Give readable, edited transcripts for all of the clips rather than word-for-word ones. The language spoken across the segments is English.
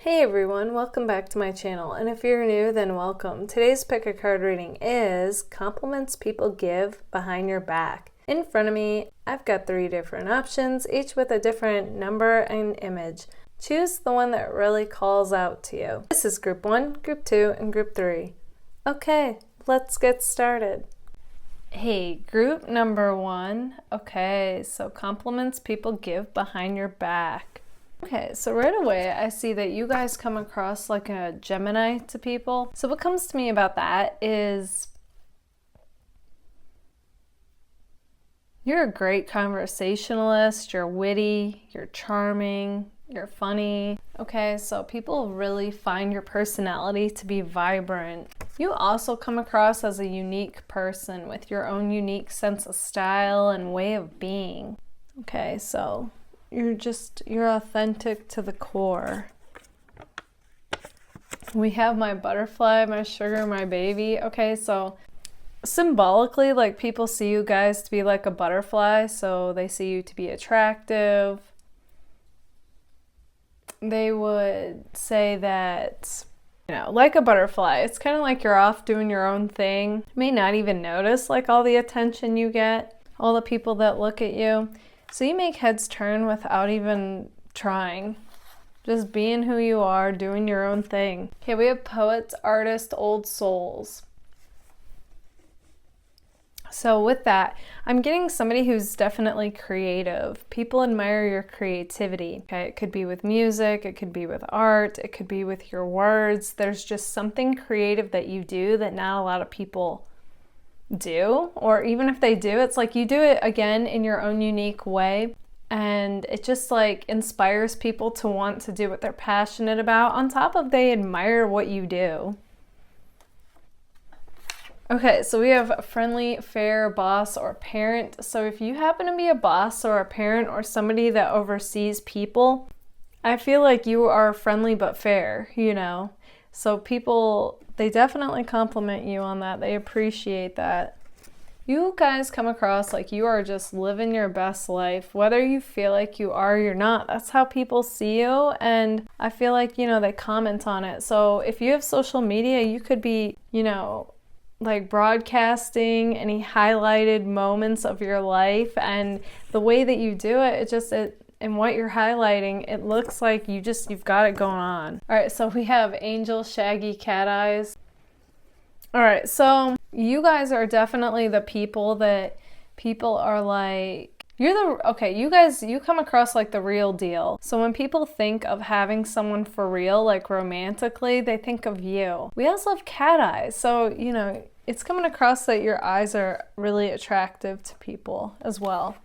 Hey everyone, welcome back to my channel, and if you're new, then welcome. Today's pick a card reading is compliments people give behind your back. In front of me, I've got 3 different options, each with a different number and image. Choose the one that really calls out to you. This is group 1, group 2, and group 3. Okay, let's get started. Hey, group number 1. Okay, so compliments people give behind your back. Okay, so right away I see that you guys come across like a Gemini to people. So what comes to me about that is you're a great conversationalist, you're witty, you're charming, you're funny. Okay, so people really find your personality to be vibrant. You also come across as a unique person with your own unique sense of style and way of being. Okay, so you're authentic to the core. We have my butterfly, my sugar, my baby. Okay, so symbolically, like, people see you guys to be like a butterfly, so they see you to be attractive. They would say that, you know, like a butterfly, it's kind of like you're off doing your own thing. You may not even notice like all the attention you get, all the people that look at you. So you make heads turn without even trying. Just being who you are, doing your own thing. Okay, we have poets, artists, old souls. So with that, I'm getting somebody who's definitely creative. People admire your creativity. Okay, it could be with music, it could be with art, it could be with your words. There's just something creative that you do that not a lot of people do, or even if they do, it's like you do it again in your own unique way, and it just like inspires people to want to do what they're passionate about, on top of they admire what you do. Okay, so we have a friendly, fair, boss, or parent. So if you happen to be a boss or a parent or somebody that oversees people, I feel like you are friendly but fair, you know. So people, they definitely compliment you on that. They appreciate that. You guys come across like you are just living your best life, whether you feel like you are or you're not. That's how people see you, and I feel like, you know, they comment on it. So if you have social media, you could be, you know, like broadcasting any highlighted moments of your life, and the way that you do it, and what you're highlighting, it looks like you've got it going on. All right, so we have angel, shaggy, cat eyes. All right, so you guys are definitely the people that people are like, you come across like the real deal. So when people think of having someone for real, like romantically, they think of you. We also have cat eyes, so, you know, it's coming across that your eyes are really attractive to people as well.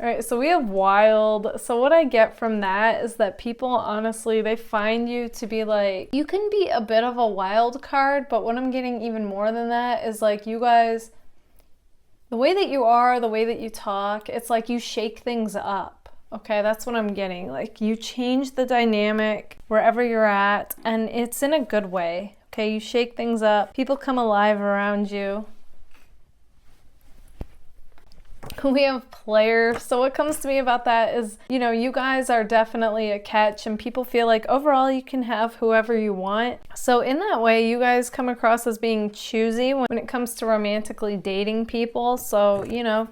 All right, so we have wild. So what I get from that is that people, honestly, they find you to be like, you can be a bit of a wild card, but what I'm getting even more than that is like you guys, the way that you are, the way that you talk, it's like you shake things up. Okay, that's what I'm getting. Like you change the dynamic wherever you're at, and it's in a good way. Okay, you shake things up. People come alive around you. We have player. So what comes to me about that is, you know, you guys are definitely a catch, and people feel like overall you can have whoever you want. So in that way, you guys come across as being choosy when it comes to romantically dating people. So, you know,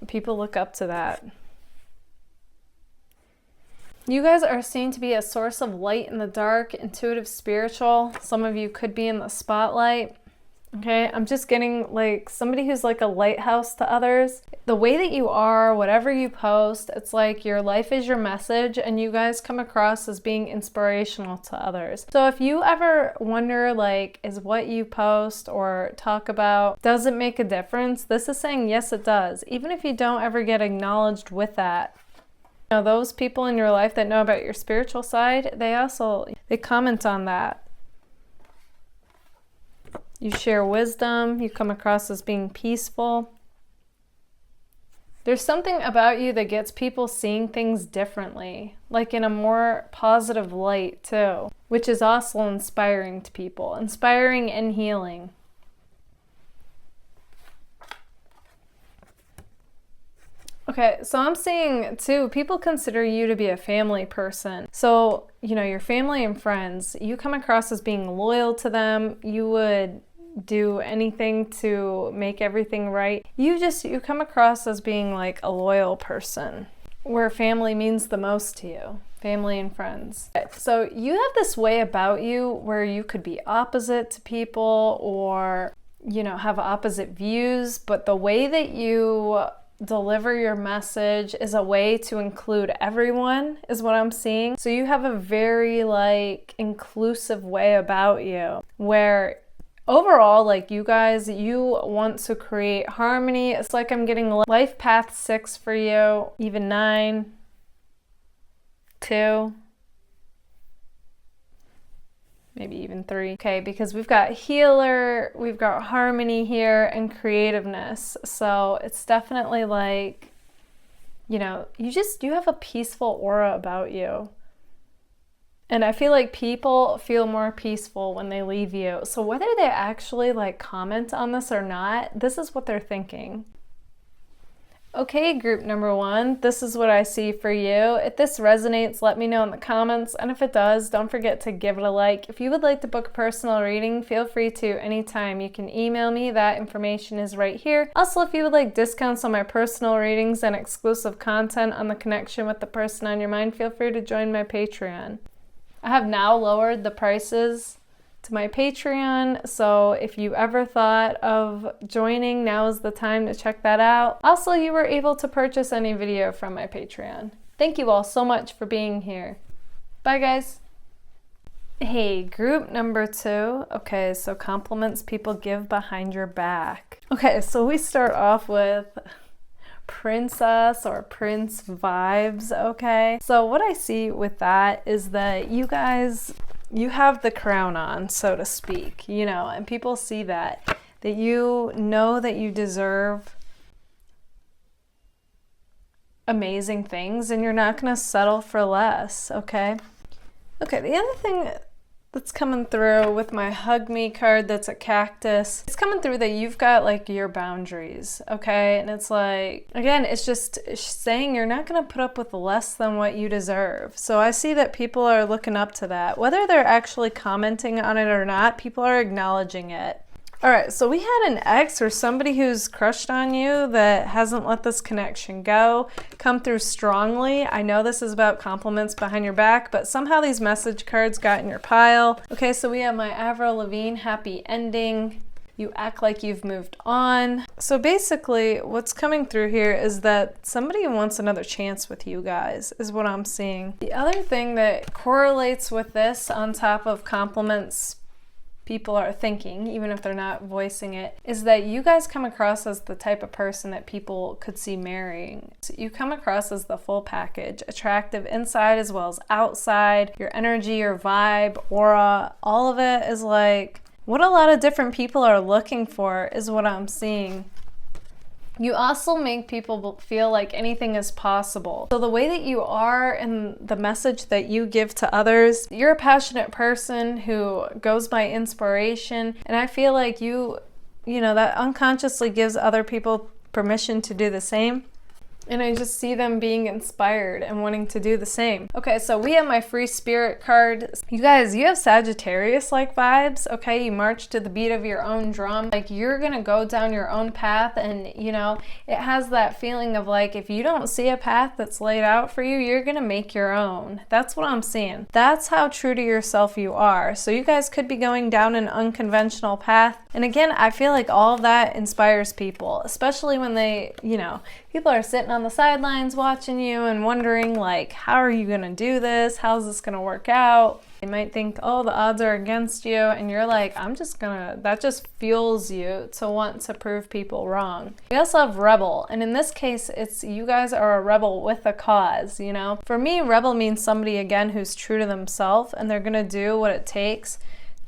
people look up to that. You guys are seen to be a source of light in the dark, intuitive, spiritual. Some of you could be in the spotlight. Okay, I'm just getting like somebody who's like a lighthouse to others. The way that you are, whatever you post, it's like your life is your message, and you guys come across as being inspirational to others. So if you ever wonder, like, is what you post or talk about, does it make a difference? This is saying yes, it does. Even if you don't ever get acknowledged with that. You know, those people in your life that know about your spiritual side, they comment on that. You share wisdom, you come across as being peaceful. There's something about you that gets people seeing things differently, like in a more positive light too, which is also inspiring to people, inspiring and healing. Okay, so I'm seeing too, people consider you to be a family person. So, you know, your family and friends, you come across as being loyal to them. You would do anything to make everything right. You come across as being like a loyal person, where family means the most to you. Family and friends. So you have this way about you where you could be opposite to people, or, you know, have opposite views, but the way that you deliver your message is a way to include everyone, is what I'm seeing. So you have a very like inclusive way about you, where overall, like, you guys, you want to create harmony. It's like I'm getting life path 6 for you, even 9, 2, maybe even 3. Okay, because we've got healer, we've got harmony here, and creativeness. So it's definitely like, you know, you have a peaceful aura about you. And I feel like people feel more peaceful when they leave you. So whether they actually like comment on this or not, this is what they're thinking. Okay, group number 1, this is what I see for you. If this resonates, let me know in the comments. And if it does, don't forget to give it a like. If you would like to book a personal reading, feel free to anytime. You can email me. That information is right here. Also, if you would like discounts on my personal readings and exclusive content on the connection with the person on your mind, feel free to join my Patreon. I have now lowered the prices to my Patreon, so if you ever thought of joining, now is the time to check that out. Also, you were able to purchase any video from my Patreon. Thank you all so much for being here. Bye, guys. Hey, group number 2. Okay, so compliments people give behind your back. Okay, so we start off with princess or prince vibes. Okay, so what I see with that is that you guys, you have the crown on, so to speak, you know, and people see that you know that you deserve amazing things, and you're not going to settle for less. Okay, the other thing that's coming through with my Hug Me card, that's a cactus, it's coming through that you've got like your boundaries. Okay, and it's like, again, it's just saying you're not going to put up with less than what you deserve. So I see that people are looking up to that, whether they're actually commenting on it or not. People are acknowledging it. All right, so we had an ex or somebody who's crushed on you that hasn't let this connection go come through strongly. I know this is about compliments behind your back, but somehow these message cards got in your pile. Okay, so we have my Avril Lavigne, happy ending. You act like you've moved on. So basically what's coming through here is that somebody wants another chance with you guys, is what I'm seeing. The other thing that correlates with this, on top of compliments people are thinking, even if they're not voicing it, is that you guys come across as the type of person that people could see marrying. So you come across as the full package, attractive inside as well as outside. Your energy, your vibe, aura, all of it is like what a lot of different people are looking for, is what I'm seeing. You also make people feel like anything is possible. So the way that you are and the message that you give to others, you're a passionate person who goes by inspiration. And I feel like you know, that unconsciously gives other people permission to do the same. And I just see them being inspired and wanting to do the same. Okay, so we have my free spirit card. You guys, you have Sagittarius-like vibes, okay? You march to the beat of your own drum. Like, you're gonna go down your own path, and, you know, it has that feeling of like, if you don't see a path that's laid out for you, you're gonna make your own. That's what I'm seeing. That's how true to yourself you are. So you guys could be going down an unconventional path. And again, I feel like all of that inspires people, especially when they, you know, people are sitting on the sidelines watching you and wondering, like, how are you gonna do this? How's this gonna work out? They might think, oh, the odds are against you, and you're like, that just fuels you to want to prove people wrong. We also have rebel, and in this case, it's you guys are a rebel with a cause, you know? For me, rebel means somebody, again, who's true to themselves, and they're gonna do what it takes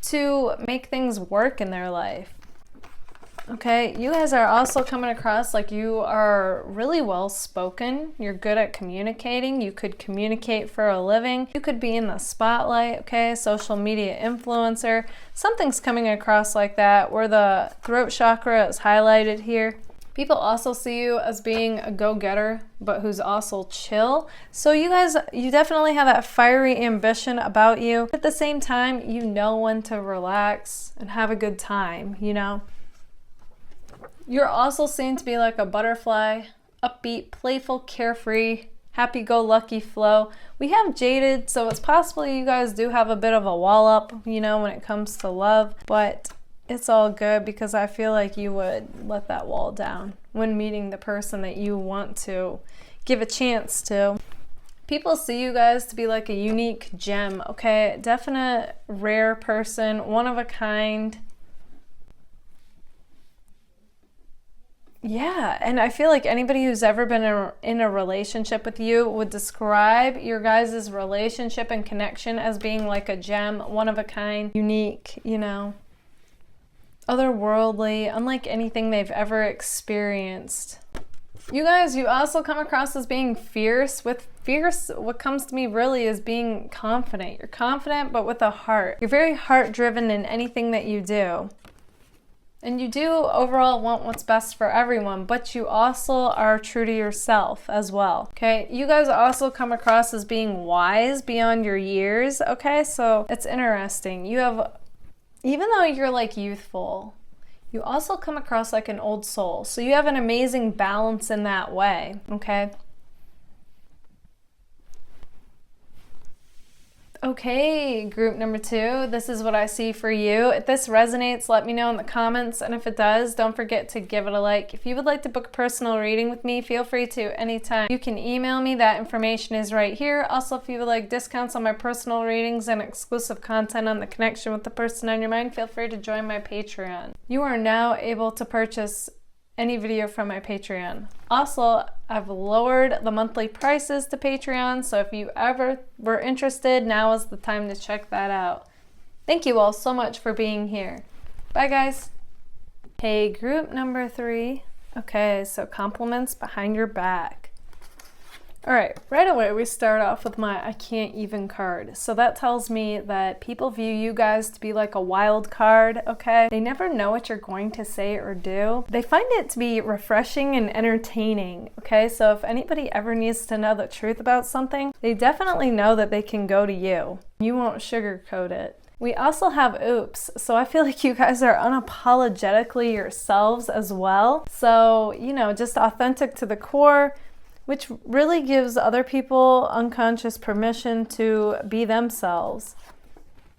to make things work in their life. Okay, you guys are also coming across like you are really well spoken. You're good at communicating. You could communicate for a living. You could be in the spotlight, okay? Social media influencer. Something's coming across like that, where the throat chakra is highlighted here. People also see you as being a go-getter, but who's also chill. So you guys, you definitely have that fiery ambition about you. At the same time, you know when to relax and have a good time, you know? You're also seen to be like a butterfly, upbeat, playful, carefree, happy-go-lucky flow. We have jaded, so it's possible you guys do have a bit of a wall up, you know, when it comes to love, but it's all good because I feel like you would let that wall down when meeting the person that you want to give a chance to. People see you guys to be like a unique gem, okay? Definite rare person, one of a kind. Yeah, and I feel like anybody who's ever been in a relationship with you would describe your guys' relationship and connection as being like a gem, one of a kind, unique, you know, otherworldly, unlike anything they've ever experienced. You guys, you also come across as being fierce. With fierce, what comes to me really is being confident. You're confident, but with a heart. You're very heart-driven in anything that you do. And you do overall want what's best for everyone, but you also are true to yourself as well, okay? You guys also come across as being wise beyond your years, okay? So it's interesting. You have, even though you're like youthful, you also come across like an old soul. So you have an amazing balance in that way, okay? Okay, group number 2, this is what I see for you. If this resonates, let me know in the comments, and if it does, don't forget to give it a like. If you would like to book a personal reading with me, feel free to anytime. You can email me, that information is right here. Also, if you would like discounts on my personal readings and exclusive content on the connection with the person on your mind, feel free to join my Patreon. You are now able to purchase any video from my Patreon. Also, I've lowered the monthly prices to Patreon, so if you ever were interested, now is the time to check that out. Thank you all so much for being here. Bye, guys. Hey, group number 3. Okay, so compliments behind your back. All right, right away we start off with my I can't even card. So that tells me that people view you guys to be like a wild card, okay? They never know what you're going to say or do. They find it to be refreshing and entertaining, okay? So if anybody ever needs to know the truth about something, they definitely know that they can go to you. You won't sugarcoat it. We also have oops, so I feel like you guys are unapologetically yourselves as well. So, you know, just authentic to the core, which really gives other people unconscious permission to be themselves.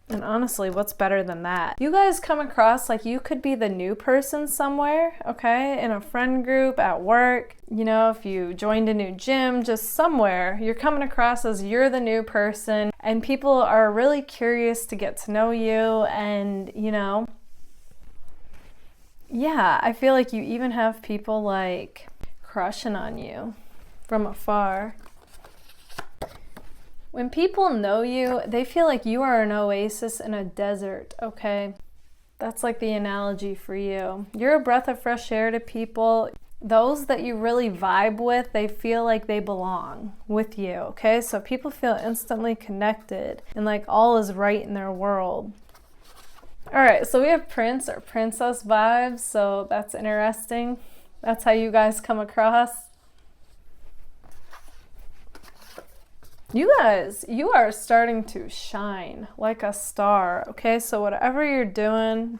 And honestly, what's better than that? You guys come across like you could be the new person somewhere, okay? In a friend group, at work, you know, if you joined a new gym, just somewhere, you're coming across as you're the new person, and people are really curious to get to know you, and, you know, yeah, I feel like you even have people like crushing on you from afar. When people know you, they feel like you are an oasis in a desert, okay? That's like the analogy for you. You're a breath of fresh air to people. Those that you really vibe with, they feel like they belong with you, okay? So people feel instantly connected and like all is right in their world. All right, so we have prince or princess vibes, so that's interesting. That's how you guys come across. You guys, you are starting to shine like a star, okay? So whatever you're doing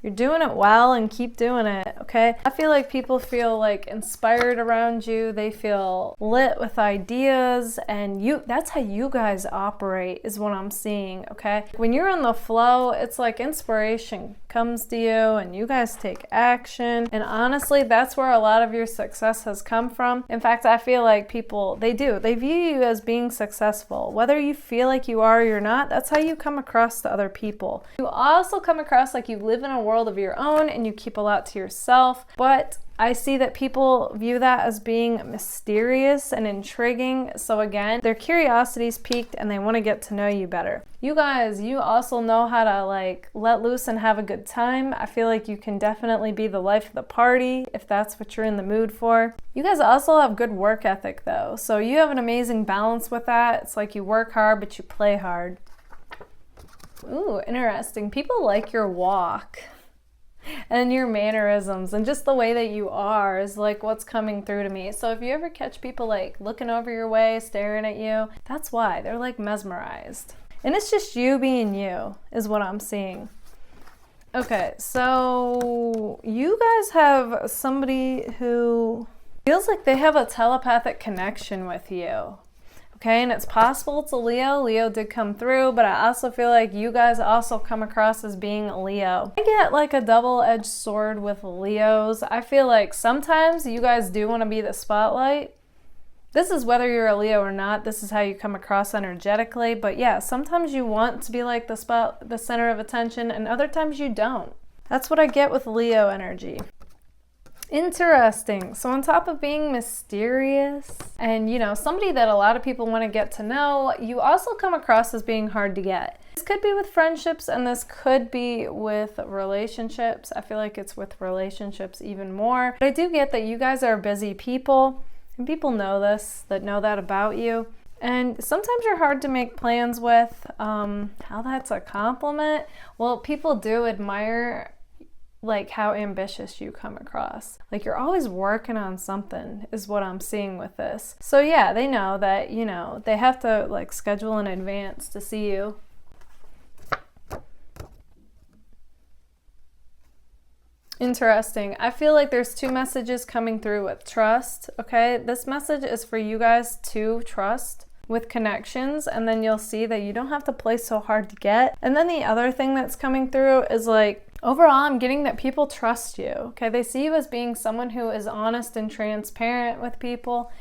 it well and keep doing it, okay? I feel like people feel like inspired around you. They feel lit with ideas, and that's how you guys operate is what I'm seeing, okay? When you're in the flow, it's like inspiration comes to you and you guys take action. And honestly, that's where a lot of your success has come from. In fact, I feel like people, they view you as being successful. Whether you feel like you are or you're not, that's how you come across to other people. You also come across like you live in a world of your own and you keep a lot to yourself, but I see that people view that as being mysterious and intriguing. So again, their curiosity's piqued and they want to get to know you better. You guys, you also know how to like let loose and have a good time. I feel like you can definitely be the life of the party if that's what you're in the mood for. You guys also have good work ethic though. So you have an amazing balance with that. It's like you work hard, but you play hard. Ooh, interesting. People like your walk. And your mannerisms and just the way that you are is like what's coming through to me. So if you ever catch people like looking over your way, staring at you, that's why. They're like mesmerized. And it's just you being you is what I'm seeing. Okay, so you guys have somebody who feels like they have a telepathic connection with you. Okay, and it's possible it's a Leo. Leo did come through, but I also feel like you guys also come across as being a Leo. I get like a double-edged sword with Leos. I feel like sometimes you guys do want to be the spotlight. This is whether you're a Leo or not. This is how you come across energetically. But yeah, sometimes you want to be like the center of attention, and other times you don't. That's what I get with Leo energy. Interesting. So on top of being mysterious and, you know, somebody that a lot of people want to get to know, you also come across as being hard to get. This could be with friendships and this could be with relationships. I feel like it's with relationships even more. But I do get that you guys are busy people and people know this, that know that about you. And sometimes you're hard to make plans with. How that's a compliment? Well, people do admire like how ambitious you come across. Like you're always working on something is what I'm seeing with this. So yeah, they know that, you know, they have to like schedule in advance to see you. Interesting. I feel like there's two messages coming through with trust. Okay, this message is for you guys to trust with connections, and then you'll see that you don't have to play so hard to get. And then the other thing that's coming through is like overall, I'm getting that people trust you, okay? They see you as being someone who is honest and transparent with people.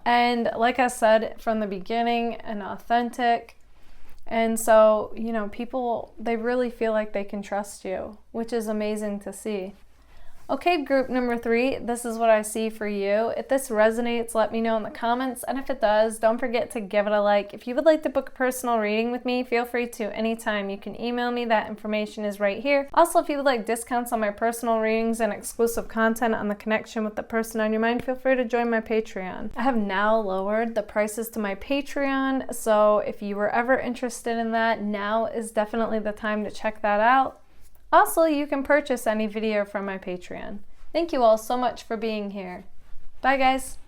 And like I said from the beginning, and authentic. And so, you know, people, they really feel like they can trust you, which is amazing to see. Okay, group number 3, this is what I see for you. If this resonates, let me know in the comments. And if it does, don't forget to give it a like. If you would like to book a personal reading with me, feel free to anytime. You can email me. That information is right here. Also, if you would like discounts on my personal readings and exclusive content on the connection with the person on your mind, feel free to join my Patreon. I have now lowered the prices to my Patreon. So if you were ever interested in that, now is definitely the time to check that out. Also, you can purchase any video from my Patreon. Thank you all so much for being here. Bye, guys.